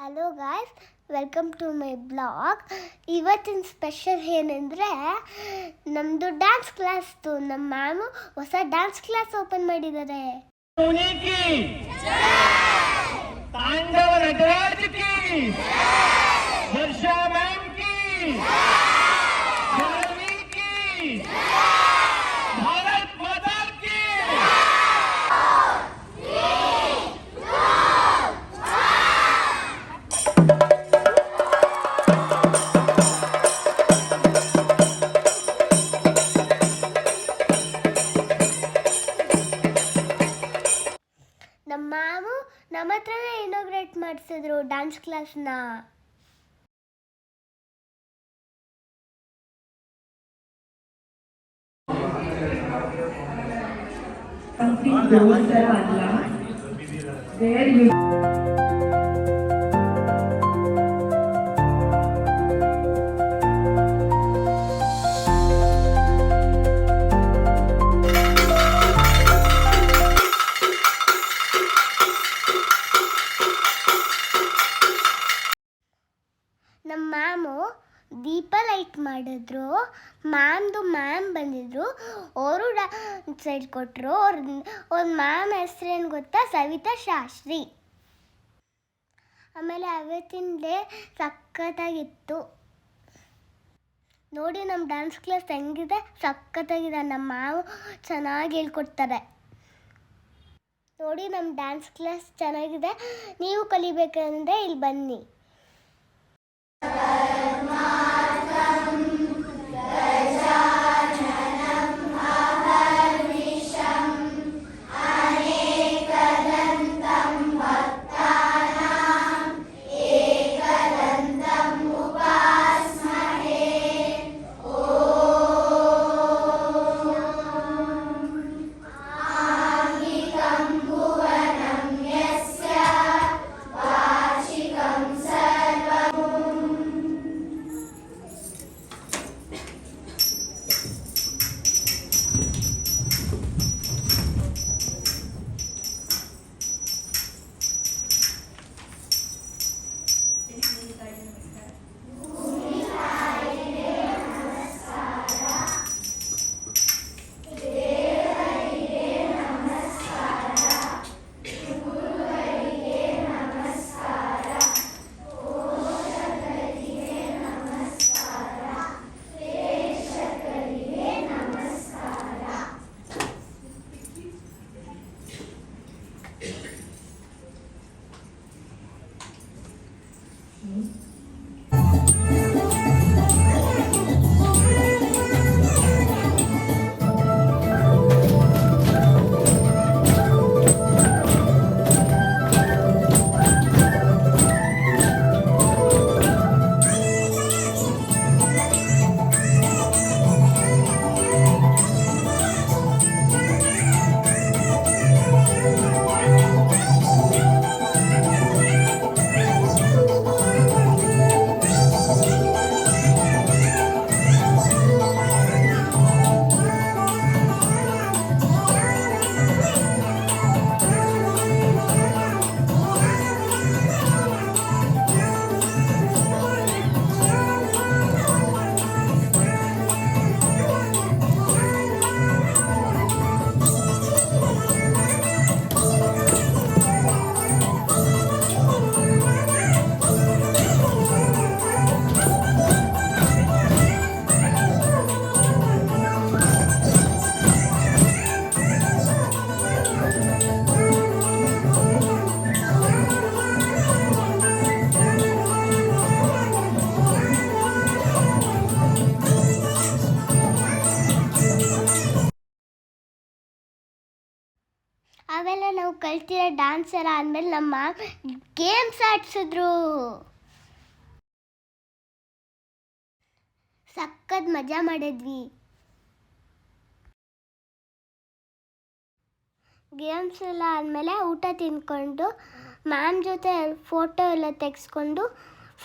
Hello guys, welcome to my blog. ಇವತ್ತಿನ special ಏನಂದರೆ ನಮ್ಮದು ಡ್ಯಾನ್ಸ್ ಕ್ಲಾಸ್ದು. ನಮ್ಮ ಮ್ಯಾಮು ಹೊಸ ಡ್ಯಾನ್ಸ್ ಕ್ಲಾಸ್ ಓಪನ್ ಮಾಡಿದ್ದಾರೆ. ನಮ್ಮ ಮ್ಯಾಮು ನಮ್ಮ ಹತ್ರನೇ ಇನಾಗ್ರೇಟ್ ಮಾಡಿಸಿದ್ರು ಡ್ಯಾನ್ಸ್ ಕ್ಲಾಸ್ನ. ನಮ್ಮ ಮ್ಯಾಮು ದೀಪ ಲೈಟ್ ಮಾಡಿದ್ರು. ಮ್ಯಾಮ್ ಬಂದಿದ್ರು, ಅವರು ಡ್ಯಾನ್ಸ್ ಹೇಳ್ಕೊಟ್ರು. ಅವ್ರ ಮ್ಯಾಮ್ ಹೆಸರೇನು ಗೊತ್ತಾ? ಸವಿತಾ ಶಾಸ್ತ್ರಿ. ಆಮೇಲೆ ಅವತ್ತಿನ ಡೇ ಸಖತ್ತಾಗಿತ್ತು. ನೋಡಿ ನಮ್ಮ ಡ್ಯಾನ್ಸ್ ಕ್ಲಾಸ್ ಹೆಂಗಿದೆ, ಸಖತ್ತಾಗಿದೆ. ನಮ್ಮ ಮ್ಯಾಮ್ ಚೆನ್ನಾಗಿ ಹೇಳ್ಕೊಡ್ತಾರೆ. ನೋಡಿ ನಮ್ಮ ಡ್ಯಾನ್ಸ್ ಕ್ಲಾಸ್ ಚೆನ್ನಾಗಿದೆ. ನೀವು ಕಲಿಬೇಕಂದ್ರೆ ಇಲ್ಲಿ ಬನ್ನಿ. ಅವೆಲ್ಲ ನಾವು ಕಲ್ತಿರೋ ಡ್ಯಾನ್ಸ್ ಎಲ್ಲ ಆದಮೇಲೆ ನಮ್ಮ ಗೇಮ್ಸ್ ಆಡಿಸಿದ್ರು. ಸಖತ್ ಮಜಾ ಮಾಡಿದ್ವಿ. ಗೇಮ್ಸ್ ಎಲ್ಲ ಆದಮೇಲೆ ಊಟ ತಿಂದ್ಕೊಂಡು ಮ್ಯಾಮ್ ಜೊತೆ ಫೋಟೋ ಎಲ್ಲ ತೆಗೆಸ್ಕೊಂಡು,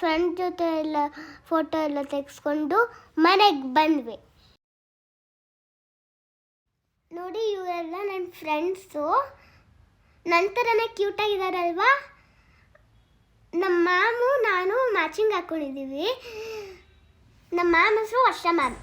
ಫ್ರೆಂಡ್ ಜೊತೆ ಎಲ್ಲ ಫೋಟೋ ಎಲ್ಲ ತೆಗೆಸ್ಕೊಂಡು ಮನೆಗೆ ಬಂದ್ವಿ. ನೋಡಿ, ಇವರೆಲ್ಲ ನನ್ನ ಫ್ರೆಂಡ್ಸು. ನಂತರನೇ ಕ್ಯೂಟಾಗಿದ್ದಾರಲ್ವಾ? ನಮ್ಮ ಮ್ಯಾಮ್ ಮ್ಯಾಚಿಂಗ್ ಹಾಕ್ಕೊಂಡಿದ್ದೀವಿ. ನಮ್ಮ ಮ್ಯಾಮ್ ಹೆಸರು ವರ್ಷ ಮ್ಯಾಮ್.